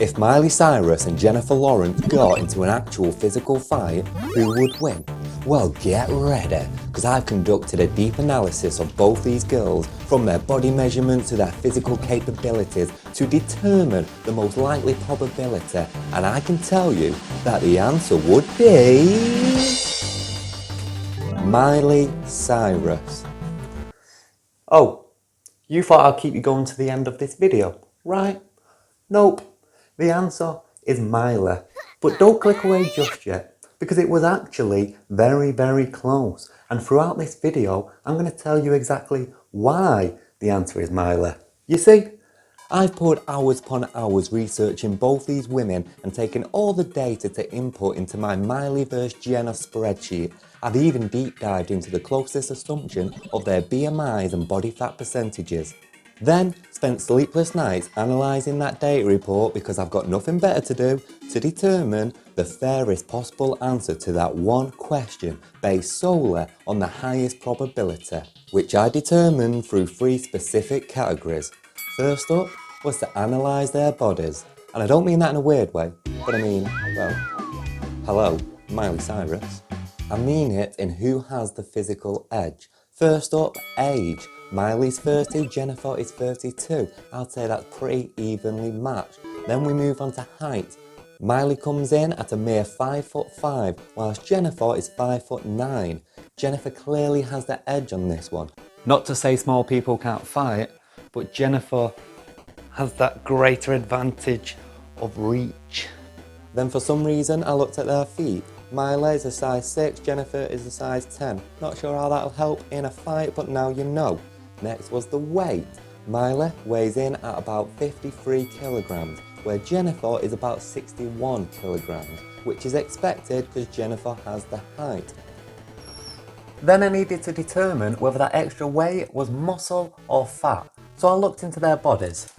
If Miley Cyrus and Jennifer Lawrence got into an actual physical fight, who would win? Well, get ready, because I've conducted a deep analysis of both these girls, from their body measurements to their physical capabilities, to determine the most likely probability, and I can tell you that the answer would be Miley Cyrus. Oh, you thought I'd keep you going to the end of this video, right? Nope. The answer is Miley. But don't click away just yet, because it was actually very, very close. And throughout this video, I'm going to tell you exactly why the answer is Miley. You see, I've poured hours upon hours researching both these women and taken all the data to input into my Miley vs Jenna spreadsheet. I've even deep dived into the closest assumption of their BMIs and body fat percentages. Then spent sleepless nights analysing that data report because I've got nothing better to do to determine the fairest possible answer to that one question based solely on the highest probability, which I determined through 3 specific categories. First up was to analyse their bodies, and I don't mean that in a weird way, but I mean, well, hello, Miley Cyrus. I mean it in who has the physical edge. First up, age. Miley's 30, Jennifer is 32. I'd say that's pretty evenly matched. Then we move on to height. Miley comes in at a mere 5'5", whilst Jennifer is 5'9". Jennifer clearly has the edge on this one. Not to say small people can't fight, but Jennifer has that greater advantage of reach. Then for some reason I looked at their feet. Miley is a size 6, Jennifer is a size 10. Not sure how that'll help in a fight, but now you know. Next was the weight. Miley weighs in at about 53 kilograms, where Jennifer is about 61 kilograms, which is expected because Jennifer has the height. Then I needed to determine whether that extra weight was muscle or fat, so I looked into their bodies.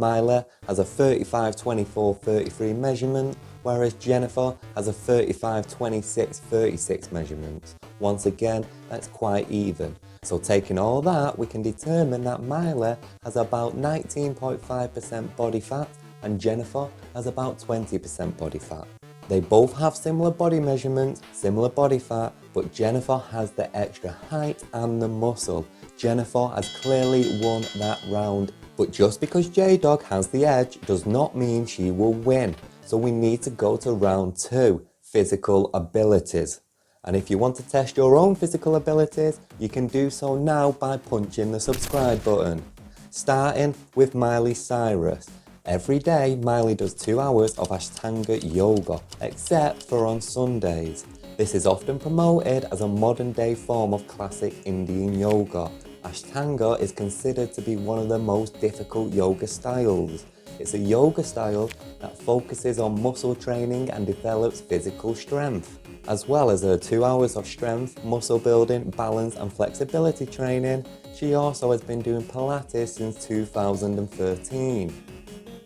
Miley has a 35-24-33 measurement, whereas Jennifer has a 35-26-36 measurement. Once again, that's quite even. So taking all that, we can determine that Miley has about 19.5% body fat and Jennifer has about 20% body fat. They both have similar body measurements, similar body fat, but Jennifer has the extra height and the muscle. Jennifer has clearly won that round. But just because J-Dog has the edge does not mean she will win. So we need to go to round 2, physical abilities. And if you want to test your own physical abilities, you can do so now by punching the subscribe button. Starting with Miley Cyrus. Every day, Miley does 2 hours of Ashtanga yoga, except for on Sundays. This is often promoted as a modern day form of classic Indian yoga. Ashtanga is considered to be one of the most difficult yoga styles. It's a yoga style that focuses on muscle training and develops physical strength. As well as her 2 hours of strength, muscle building, balance and flexibility training, she also has been doing Pilates since 2013.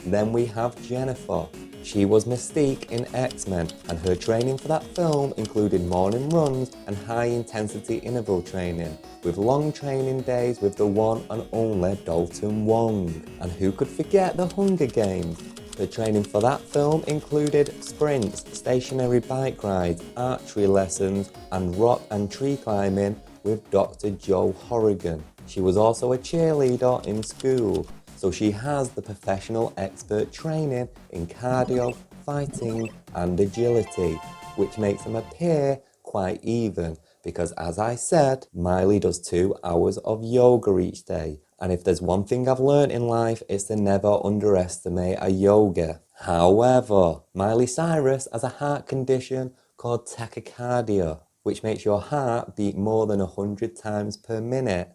Then we have Jennifer. She was Mystique in X-Men, and her training for that film included morning runs and high-intensity interval training, with long training days with the one and only Dalton Wong. And who could forget the Hunger Games? The training for that film included sprints, stationary bike rides, archery lessons, and rock and tree climbing with Dr. Joe Horrigan. She was also a cheerleader in school. So she has the professional expert training in cardio, fighting and agility, which makes them appear quite even because, as I said, Miley does 2 hours of yoga each day. And if there's one thing I've learned in life, it's to never underestimate a yoga. However, Miley Cyrus has a heart condition called tachycardia, which makes your heart beat more than 100 times per minute.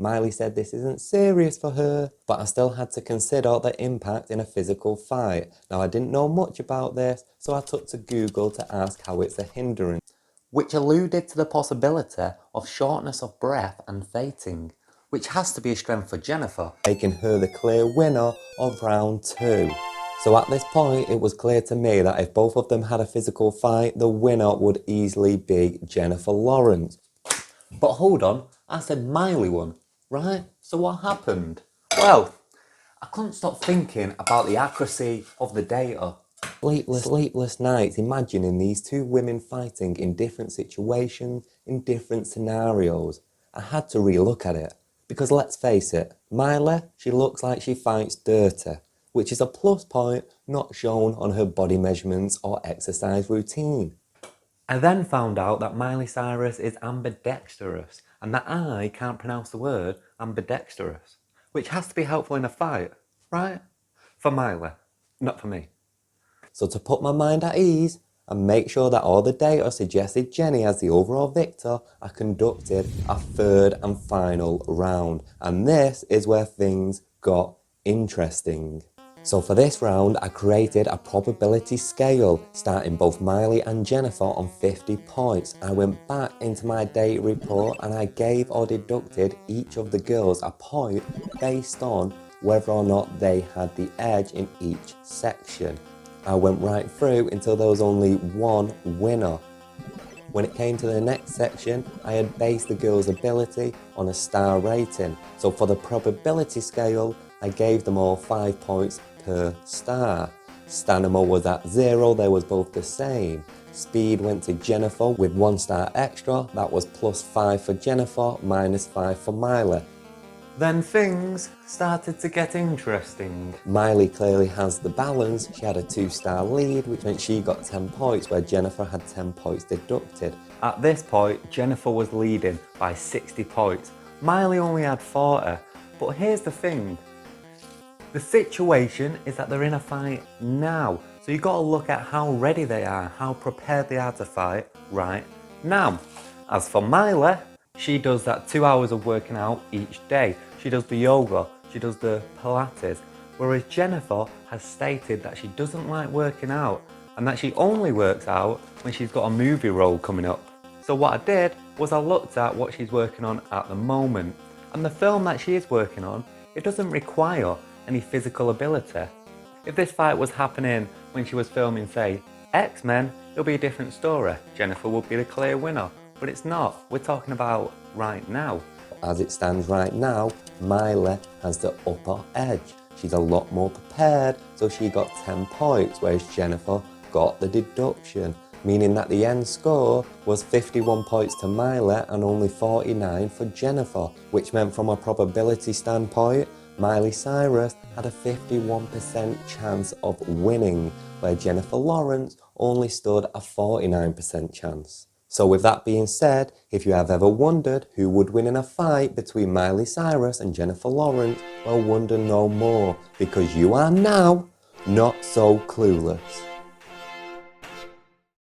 Miley said this isn't serious for her, but I still had to consider the impact in a physical fight. Now I didn't know much about this, so I took to Google to ask how it's a hindrance, which alluded to the possibility of shortness of breath and fainting, which has to be a strength for Jennifer, making her the clear winner of round 2. So at this point, it was clear to me that if both of them had a physical fight, the winner would easily be Jennifer Lawrence. But hold on, I said Miley won. Right, so what happened? Well, I couldn't stop thinking about the accuracy of the data. Sleepless nights imagining these two women fighting in different situations, in different scenarios. I had to re-look at it. Because let's face it, Miley, she looks like she fights dirty, which is a plus point not shown on her body measurements or exercise routine. I then found out that Miley Cyrus is ambidextrous and that I can't pronounce the word ambidextrous, which has to be helpful in a fight, right? For Miley, not for me. So to put my mind at ease and make sure that all the data suggested Jenny as the overall victor, I conducted a third and final round. And this is where things got interesting. So for this round, I created a probability scale, starting both Miley and Jennifer on 50 points. I went back into my data report and I gave or deducted each of the girls a point based on whether or not they had the edge in each section. I went right through until there was only one winner. When it came to the next section, I had based the girls' ability on a star rating. So for the probability scale, I gave them all 5 points per star. Stamina was at 0, they was both the same. Speed went to Jennifer with 1 star extra, that was +5 for Jennifer, -5 for Miley. Then things started to get interesting. Miley clearly has the balance. She had a 2-star lead, which meant she got 10 points, where Jennifer had 10 points deducted. At this point, Jennifer was leading by 60 points. Miley only had 40. But here's the thing. The situation is that they're in a fight now. So you've got to look at how ready they are, how prepared they are to fight right now. As for Miley, she does that 2 hours of working out each day. She does the yoga, she does the Pilates. Whereas Jennifer has stated that she doesn't like working out and that she only works out when she's got a movie role coming up. So what I did was I looked at what she's working on at the moment. And the film that she is working on, it doesn't require any physical ability. If this fight was happening when she was filming, say, X-Men, it'll be a different story. Jennifer would be the clear winner. But it's not. We're talking about right now. As it stands right now, Miley has the upper edge. She's a lot more prepared, so she got 10 points, whereas Jennifer got the deduction, meaning that the end score was 51 points to Miley and only 49 for Jennifer, which meant from a probability standpoint, Miley Cyrus had a 51% chance of winning, where Jennifer Lawrence only stood a 49% chance. So with that being said, if you have ever wondered who would win in a fight between Miley Cyrus and Jennifer Lawrence, well, wonder no more, because you are now not so clueless.